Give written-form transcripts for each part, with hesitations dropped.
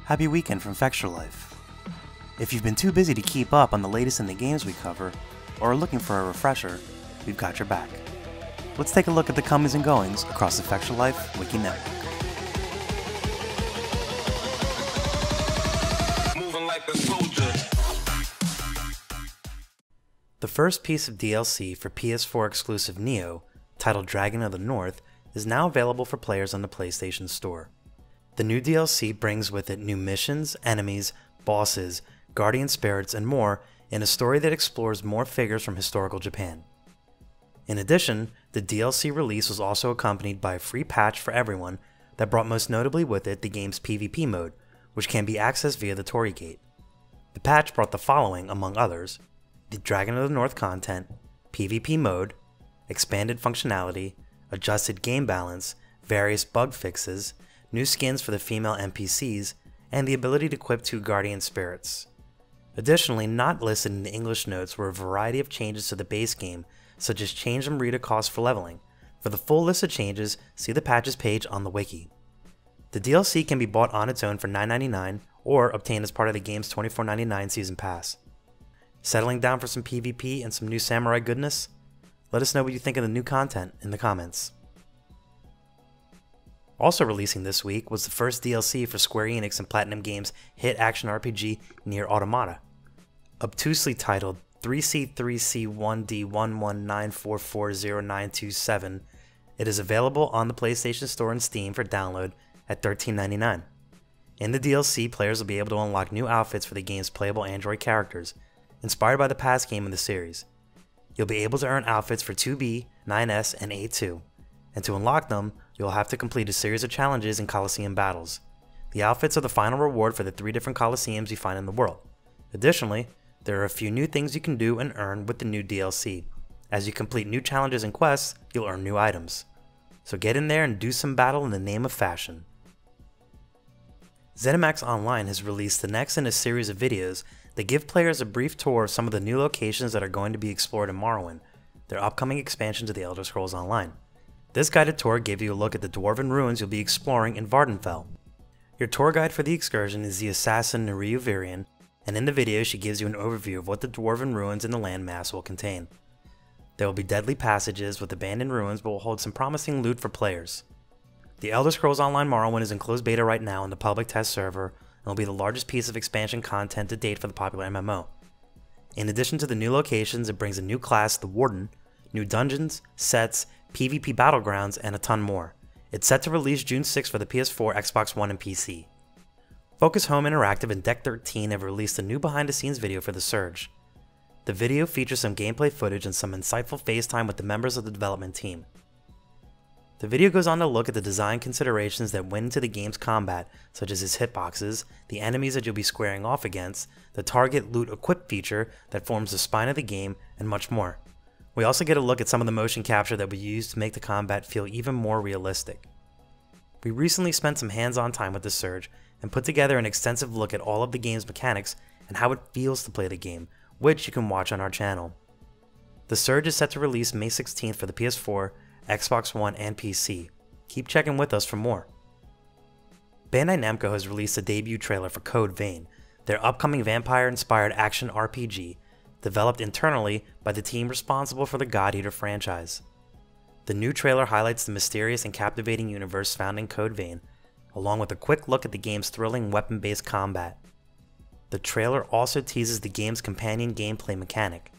Happy weekend from Fextralife. If you've been too busy to keep up on the latest in the games we cover, or are looking for a refresher, we've got your back. Let's take a look at the comings and goings across the Fextralife Wiki Network. Moving like a soldier. The first piece of DLC for PS4 exclusive Nioh, titled Dragon of the North, is now available for players on the PlayStation Store. The new DLC brings with it new missions, enemies, bosses, guardian spirits, and more in a story that explores more figures from historical Japan. In addition, the DLC release was also accompanied by a free patch for everyone that brought most notably with it the game's PvP mode, which can be accessed via the Torii Gate. The patch brought the following, among others: the Dragon of the North content, PvP mode, expanded functionality, adjusted game balance, various bug fixes, new skins for the female NPCs, and the ability to equip 2 guardian spirits. Additionally, not listed in the English notes were a variety of changes to the base game, such as change in reader costs for leveling. For the full list of changes, see the patches page on the wiki. The DLC can be bought on its own for $9.99 or obtained as part of the game's $24.99 season pass. Settling down for some PvP and some new samurai goodness? Let us know what you think of the new content in the comments. Also releasing this week was the first DLC for Square Enix and Platinum Games' hit action RPG Nier Automata. Obtusely titled 3C3C1D11944097, it is available on the PlayStation Store and Steam for download at $13.99. In the DLC, players will be able to unlock new outfits for the game's playable android characters, inspired by the past game in the series. You'll be able to earn outfits for 2B, 9S, and A2, and to unlock them, you'll have to complete a series of challenges and Coliseum battles. The outfits are the final reward for the 3 different Coliseums you find in the world. Additionally, there are a few new things you can do and earn with the new DLC. As you complete new challenges and quests, you'll earn new items. So get in there and do some battle in the name of fashion. ZeniMax Online has released the next in a series of videos that give players a brief tour of some of the new locations that are going to be explored in Morrowind, their upcoming expansion to the Elder Scrolls Online. This guided tour gave you a look at the dwarven ruins you'll be exploring in Vardenfell. Your tour guide for the excursion is the assassin Nioh Virian, and in the video she gives you an overview of what the dwarven ruins in the landmass will contain. There will be deadly passages with abandoned ruins but will hold some promising loot for players. The Elder Scrolls Online Morrowind is in closed beta right now on the public test server and will be the largest piece of expansion content to date for the popular MMO. In addition to the new locations, it brings a new class, the Warden, new dungeons, sets, PvP battlegrounds, and a ton more. It's set to release June 6th for the PS4, Xbox One, and PC. Focus Home Interactive and Deck 13 have released a new behind-the-scenes video for The Surge. The video features some gameplay footage and some insightful FaceTime with the members of the development team. The video goes on to look at the design considerations that went into the game's combat, such as its hitboxes, the enemies that you'll be squaring off against, the target loot equip feature that forms the spine of the game, and much more. We also get a look at some of the motion capture that we used to make the combat feel even more realistic. We recently spent some hands-on time with The Surge and put together an extensive look at all of the game's mechanics and how it feels to play the game, which you can watch on our channel. The Surge is set to release May 16th for the PS4, Xbox One, and PC. Keep checking with us for more. Bandai Namco has released a debut trailer for Code Vein, their upcoming vampire-inspired action RPG, developed internally by the team responsible for the God Eater franchise. The new trailer highlights the mysterious and captivating universe found in Code Vein, along with a quick look at the game's thrilling weapon-based combat. The trailer also teases the game's companion gameplay mechanic.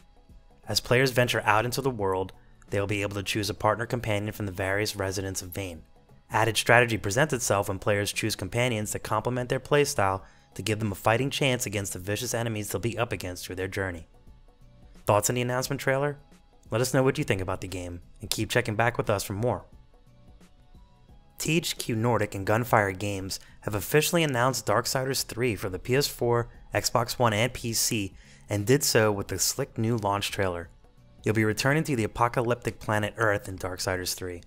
As players venture out into the world, they will be able to choose a partner companion from the various residents of Vein. Added strategy presents itself when players choose companions that complement their playstyle to give them a fighting chance against the vicious enemies they'll be up against through their journey. Thoughts on the announcement trailer? Let us know what you think about the game, and keep checking back with us for more. THQ Nordic and Gunfire Games have officially announced Darksiders III for the PS4, Xbox One, and PC, and did so with a slick new launch trailer. You'll be returning to the apocalyptic planet Earth in Darksiders 3,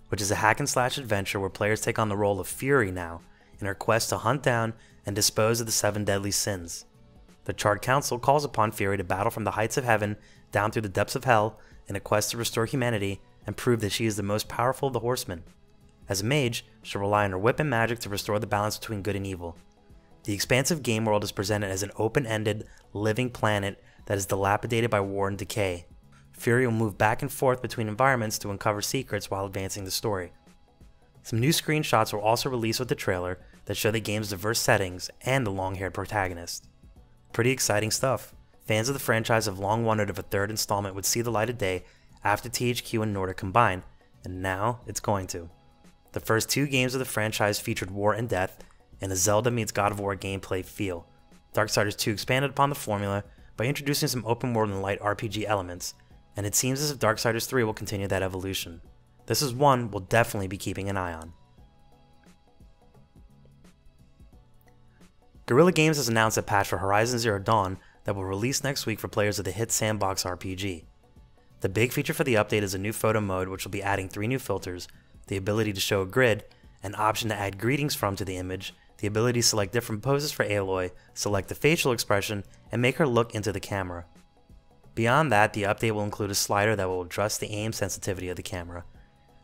which is a hack-and-slash adventure where players take on the role of Fury now in their quest to hunt down and dispose of the 7 deadly sins. The Charred Council calls upon Fury to battle from the heights of heaven down through the depths of hell in a quest to restore humanity and prove that she is the most powerful of the horsemen. As a mage, she'll rely on her whip and magic to restore the balance between good and evil. The expansive game world is presented as an open-ended, living planet that is dilapidated by war and decay. Fury will move back and forth between environments to uncover secrets while advancing the story. Some new screenshots were also released with the trailer that show the game's diverse settings and the long-haired protagonist. Pretty exciting stuff. Fans of the franchise have long wondered if a third installment would see the light of day after THQ and Nordic combine, and now it's going to. The first 2 games of the franchise featured war and death, and a Zelda meets God of War gameplay feel. Darksiders 2 expanded upon the formula by introducing some open world and light RPG elements, and it seems as if Darksiders 3 will continue that evolution. This is one we'll definitely be keeping an eye on. Guerrilla Games has announced a patch for Horizon Zero Dawn that will release next week for players of the hit sandbox RPG. The big feature for the update is a new photo mode which will be adding 3 new filters, the ability to show a grid, an option to add greetings from to the image, the ability to select different poses for Aloy, select the facial expression, and make her look into the camera. Beyond that, the update will include a slider that will adjust the aim sensitivity of the camera,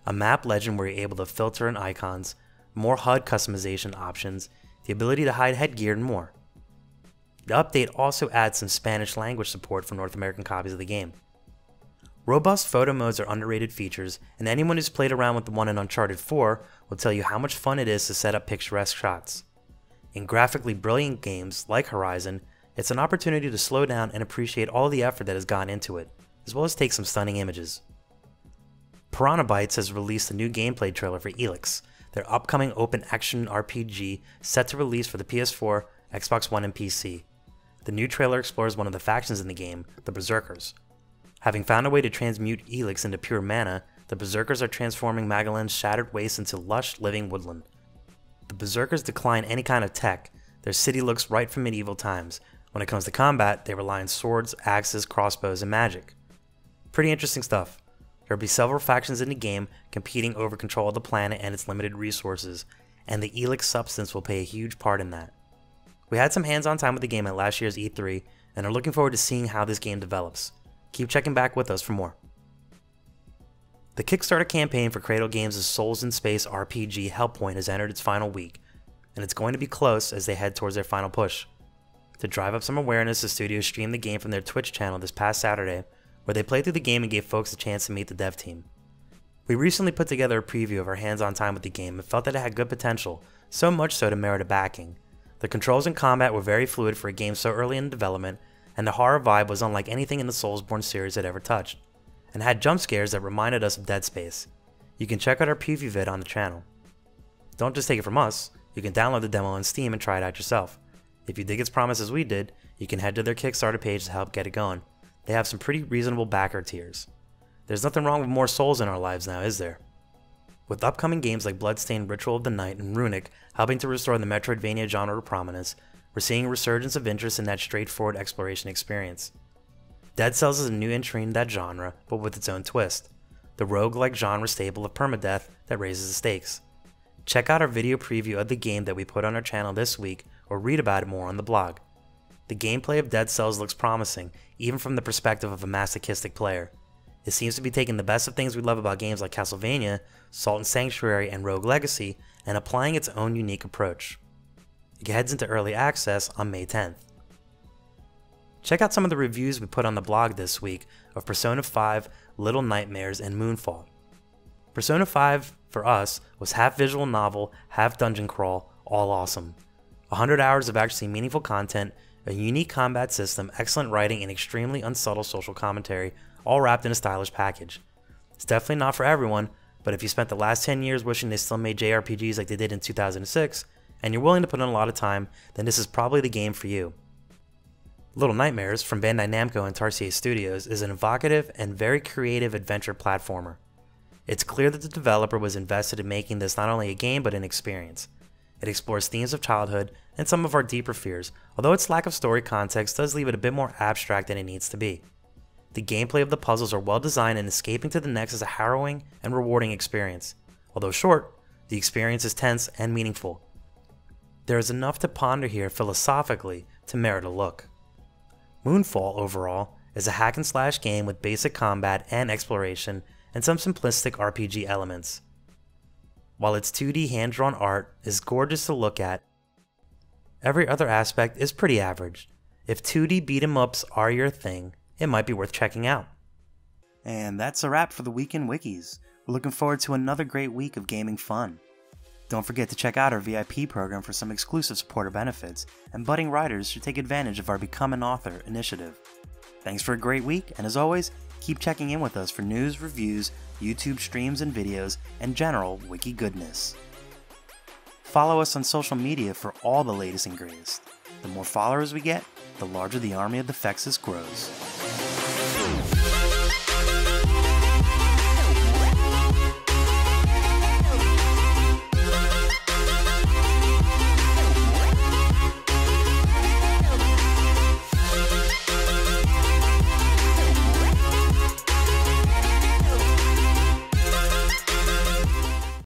a map legend where you're able to filter in icons, more HUD customization options, the ability to hide headgear, and more. The update also adds some Spanish language support for North American copies of the game. Robust photo modes are underrated features, and anyone who's played around with the one in Uncharted 4 will tell you how much fun it is to set up picturesque shots. In graphically brilliant games like Horizon, it's an opportunity to slow down and appreciate all the effort that has gone into it, as well as take some stunning images. Piranha Bytes has released a new gameplay trailer for Elix, their upcoming open action RPG set to release for the PS4, Xbox One, and PC. The new trailer explores one of the factions in the game, the Berserkers. Having found a way to transmute Elix into pure mana, the Berserkers are transforming Magellan's shattered waste into lush, living woodland. The Berserkers decline any kind of tech. Their city looks right from medieval times. When it comes to combat, they rely on swords, axes, crossbows, and magic. Pretty interesting stuff. There will be several factions in the game competing over control of the planet and its limited resources, and the Elix substance will play a huge part in that. We had some hands-on time with the game at last year's E3, and are looking forward to seeing how this game develops. Keep checking back with us for more. The Kickstarter campaign for Cradle Games' Souls in Space RPG Hellpoint has entered its final week, and it's going to be close as they head towards their final push. To drive up some awareness, the studio streamed the game from their Twitch channel this past Saturday, where they played through the game and gave folks a chance to meet the dev team. We recently put together a preview of our hands-on time with the game and felt that it had good potential, so much so to merit a backing. The controls and combat were very fluid for a game so early in development, and the horror vibe was unlike anything in the Soulsborne series had ever touched, and had jump scares that reminded us of Dead Space. You can check out our preview vid on the channel. Don't just take it from us, you can download the demo on Steam and try it out yourself. If you dig its promise as we did, you can head to their Kickstarter page to help get it going. They have some pretty reasonable backer tiers. There's nothing wrong with more souls in our lives now, is there? With upcoming games like Bloodstained Ritual of the Night and Runic helping to restore the Metroidvania genre to prominence, we're seeing a resurgence of interest in that straightforward exploration experience. Dead Cells is a new entry in that genre, but with its own twist. The roguelike genre staple of permadeath that raises the stakes. Check out our video preview of the game that we put on our channel this week, or read about it more on the blog. The gameplay of Dead Cells looks promising, even from the perspective of a masochistic player. It seems to be taking the best of things we love about games like Castlevania, Salt and Sanctuary, and Rogue Legacy, and applying its own unique approach. It heads into early access on May 10th. Check out some of the reviews we put on the blog this week of Persona 5, Little Nightmares, and Moonfall. Persona 5, for us, was half visual novel, half dungeon crawl, all awesome. 100 hours of actually meaningful content, a unique combat system, excellent writing, and extremely unsubtle social commentary, all wrapped in a stylish package. It's definitely not for everyone, but if you spent the last 10 years wishing they still made JRPGs like they did in 2006, and you're willing to put in a lot of time, then this is probably the game for you. Little Nightmares, from Bandai Namco and Tarsier Studios, is an evocative and very creative adventure platformer. It's clear that the developer was invested in making this not only a game but an experience. It explores themes of childhood and some of our deeper fears, although its lack of story context does leave it a bit more abstract than it needs to be. The gameplay of the puzzles are well designed, and escaping to the next is a harrowing and rewarding experience. Although short, the experience is tense and meaningful. There is enough to ponder here philosophically to merit a look. Moonfall, overall, is a hack and slash game with basic combat and exploration and some simplistic RPG elements. While its 2D hand-drawn art is gorgeous to look at, Every other aspect is pretty average. If 2D beat-em-ups are your thing, it might be worth checking out. And that's a wrap for the Week in Wikis. We're looking forward to another great week of gaming fun. Don't forget to check out our VIP program for some exclusive supporter benefits, and budding writers should take advantage of our Become an Author initiative. Thanks for a great week, and as always, keep checking in with us for news, reviews, YouTube streams and videos, and general wiki goodness. Follow us on social media for all the latest and greatest. The more followers we get, the larger the army of the Fexes grows.